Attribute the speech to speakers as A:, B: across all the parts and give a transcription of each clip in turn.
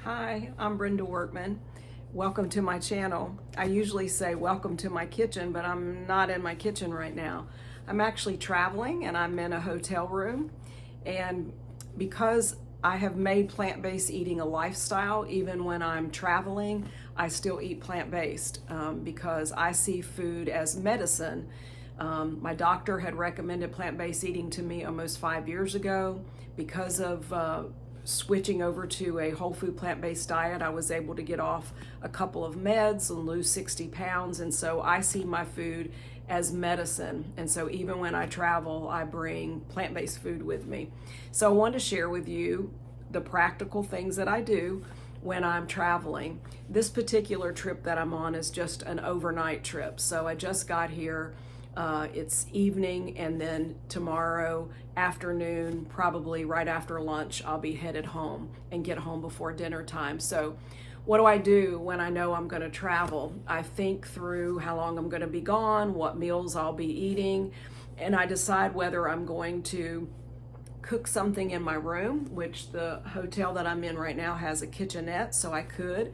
A: Hi, I'm Brenda Workman. Welcome to my channel. I usually say welcome to my kitchen, but I'm not in my kitchen right now. I'm actually traveling and I'm in a hotel room. And because I have made plant-based eating a lifestyle, even when I'm traveling, I still eat plant-based because I see food as medicine. My doctor had recommended plant-based eating to me almost 5 years ago. Because of switching over to a whole food plant-based diet, I was able to get off a couple of meds and lose 60 pounds. And so I see my food as medicine. And so even when I travel, I bring plant-based food with me. So I wanted to share with you the practical things that I do when I'm traveling. This particular trip that I'm on is just an overnight trip. So I just got here. It's evening, and then tomorrow afternoon, probably right after lunch, I'll be headed home and get home before dinner time. So what do I do when I know I'm going to travel? I think through how long I'm going to be gone, what meals I'll be eating, and I decide whether I'm going to cook something in my room, which the hotel that I'm in right now has a kitchenette, so I could.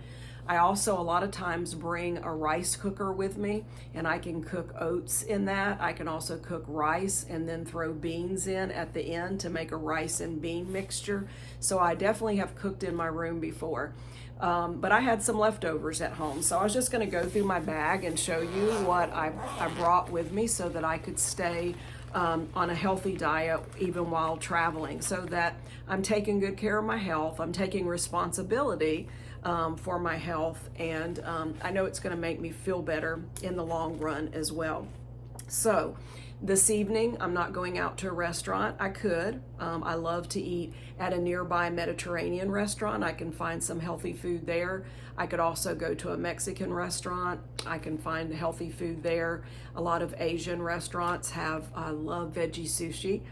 A: I also a lot of times bring a rice cooker with me, and I can cook oats in that. I can also cook rice and then throw beans in at the end to make a rice and bean mixture. So I definitely have cooked in my room before. But I had some leftovers at home. So I was just gonna go through my bag and show you what I brought with me so that I could stay on a healthy diet even while traveling, so that I'm taking good care of my health. I'm taking responsibility for my health, and I know it's going to make me feel better in the long run as well. So this evening, I'm not going out to a restaurant. I could. I love to eat at a nearby Mediterranean restaurant. I can find some healthy food there. I could also go to a Mexican restaurant. I can find healthy food there. A lot of Asian restaurants have, I love veggie sushi.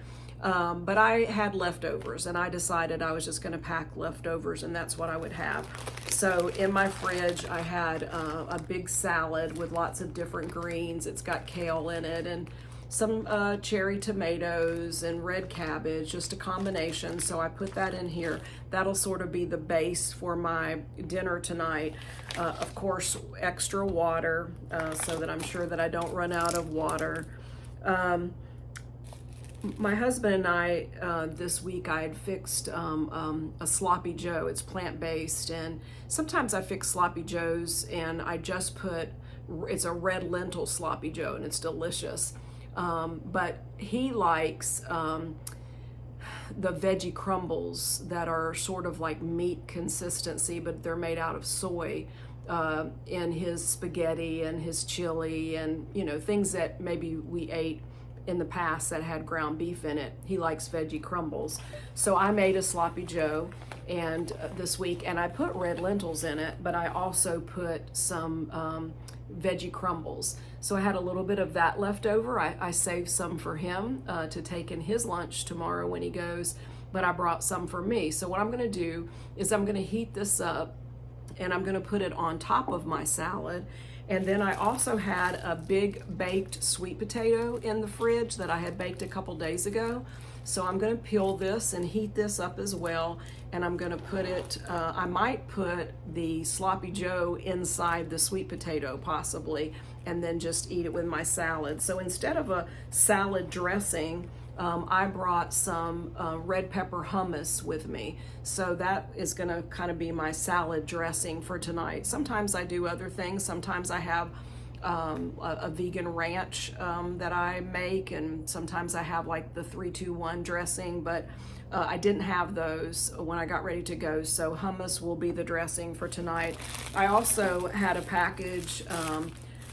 A: But I had leftovers, and I decided I was just going to pack leftovers, and that's what I would have. So in my fridge, I had a big salad with lots of different greens. It's got kale in it and some cherry tomatoes and red cabbage, just a combination. So I put that in here. That'll sort of be the base for my dinner tonight. Of course, extra water so that I'm sure that I don't run out of water. My husband and I, this week, I had fixed a Sloppy Joe. It's plant-based, and sometimes I fix Sloppy Joes, and I just put, it's a red lentil Sloppy Joe, and it's delicious. But he likes the veggie crumbles that are sort of like meat consistency, but they're made out of soy, in his spaghetti and his chili, and, you know, things that maybe we ate in the past that had ground beef in it. He likes veggie crumbles. So I made a Sloppy Joe and this week, and I put red lentils in it, but I also put some veggie crumbles. So I had a little bit of that left over. I saved some for him to take in his lunch tomorrow when he goes, but I brought some for me. So what I'm gonna do is I'm gonna heat this up, and I'm gonna put it on top of my salad. And then I also had a big baked sweet potato in the fridge that I had baked a couple days ago. So I'm gonna peel this and heat this up as well. And I'm gonna put it, I might put the Sloppy Joe inside the sweet potato possibly, and then just eat it with my salad. So instead of a salad dressing, I brought some red pepper hummus with me. So that is gonna kind of be my salad dressing for tonight. Sometimes I do other things. Sometimes I have a vegan ranch that I make, and sometimes I have like the 3-2-1 dressing, but I didn't have those when I got ready to go. So hummus will be the dressing for tonight. I also had a package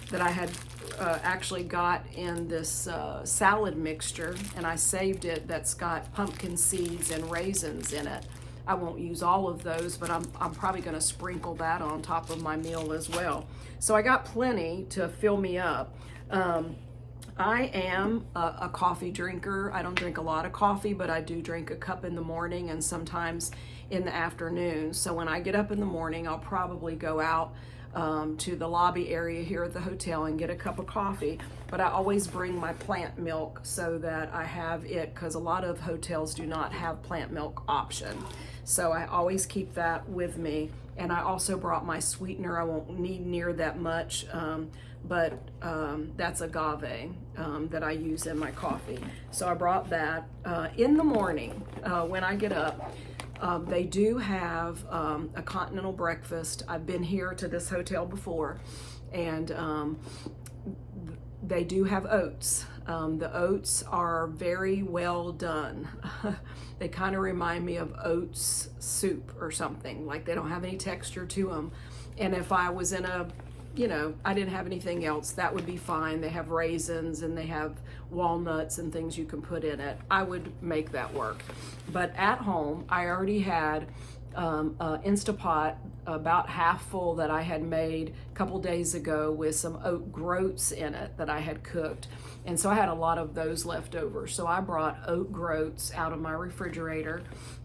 A: that I had actually got in this salad mixture, and I saved it, that's got pumpkin seeds and raisins in it. I won't use all of those, but I'm probably going to sprinkle that on top of my meal as well. So I got plenty to fill me up. I am a coffee drinker. I don't drink a lot of coffee, but I do drink a cup in the morning and sometimes in the afternoon. So when I get up in the morning, I'll probably go out to the lobby area here at the hotel and get a cup of coffee. But I always bring my plant milk so that I have it, because a lot of hotels do not have plant milk option. So I always keep that with me. And I also brought my sweetener. I won't need near that much, but that's agave that I use in my coffee. So I brought that. In the morning, when I get up, they do have a continental breakfast. I've been here to this hotel before, and they do have oats. The oats are very well done. They kind of remind me of oats soup or something, like they don't have any texture to them. And if I was in a, I didn't have anything else, that would be fine. They have raisins and they have walnuts and things you can put in it. I would make that work. But at home, I already had Instapot about half full that I had made a couple days ago with some oat groats in it that I had cooked. And so I had a lot of those left over. So I brought oat groats out of my refrigerator,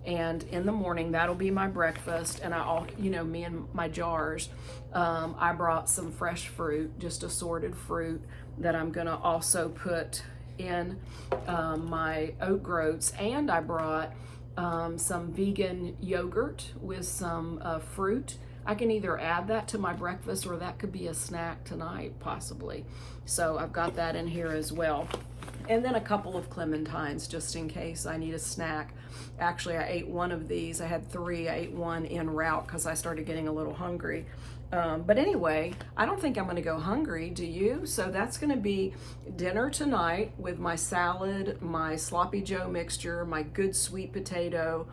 A: and in the morning, that'll be my breakfast. And me and my jars, I brought some fresh fruit, just assorted fruit that I'm gonna also put in my oat groats. And I brought some vegan yogurt with some fruit. I can either add that to my breakfast or that could be a snack tonight, possibly. So I've got that in here as well. And then a couple of clementines just in case I need a snack. Actually, I ate one of these. I had 3. I ate one en route because I started getting a little hungry. But anyway, I don't think I'm going to go hungry, do you? So that's going to be dinner tonight with my salad, my sloppy joe mixture, my good sweet potato,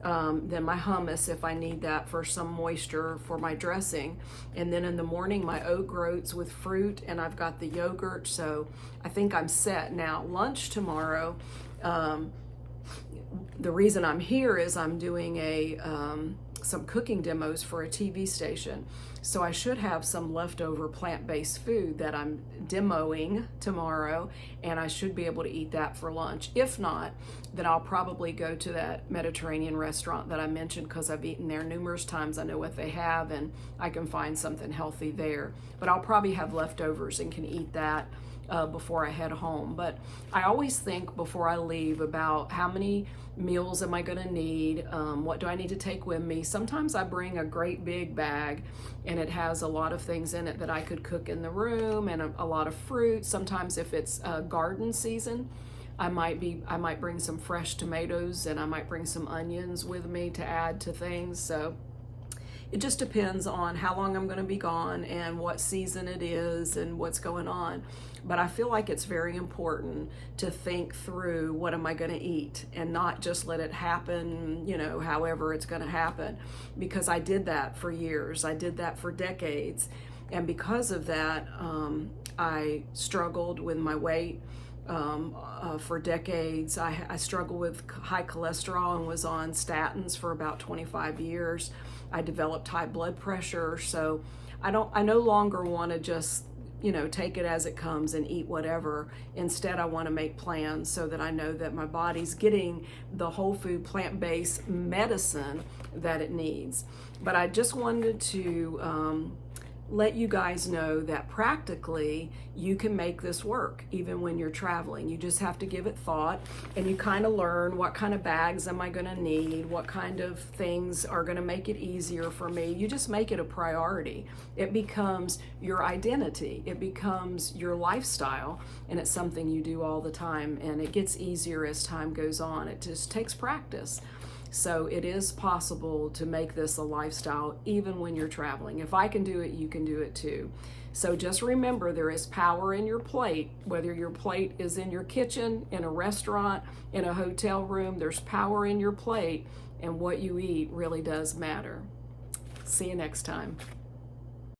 A: then my hummus if I need that for some moisture for my dressing. And then in the morning, my oat groats with fruit, and I've got the yogurt. So I think I'm set. Now, lunch tomorrow, the reason I'm here is I'm doing some cooking demos for a TV station. So I should have some leftover plant-based food that I'm demoing tomorrow, and I should be able to eat that for lunch. If not, then I'll probably go to that Mediterranean restaurant that I mentioned because I've eaten there numerous times. I know what they have, and I can find something healthy there. But I'll probably have leftovers and can eat that before I head home. But I always think before I leave about how many meals am I going to need, what do I need to take with me. Sometimes I bring a great big bag and it has a lot of things in it that I could cook in the room, and a lot of fruit. Sometimes if it's garden season, I might bring some fresh tomatoes, and I might bring some onions with me to add to things. So it just depends on how long I'm going to be gone and what season it is and what's going on. But I feel like it's very important to think through what am I going to eat and not just let it happen, however it's going to happen. Because I did that for years. I did that for decades. And because of that, I struggled with my weight. For decades. I struggled with high cholesterol and was on statins for about 25 years. I developed high blood pressure, so I no longer want to just take it as it comes and eat whatever. Instead, I want to make plans so that I know that my body's getting the whole food plant-based medicine that it needs. But I just wanted to let you guys know that practically you can make this work even when you're traveling. You just have to give it thought, and you kind of learn what kind of bags am I going to need, what kind of things are going to make it easier for me. You just make it a priority. It becomes your identity. It becomes your lifestyle, and it's something you do all the time, and it gets easier as time goes on. It just takes practice. So it is possible to make this a lifestyle even when you're traveling. If I can do it, you can do it too. So just remember, there is power in your plate. Whether your plate is in your kitchen, in a restaurant, in a hotel room, there's power in your plate, and what you eat really does matter. See you next time.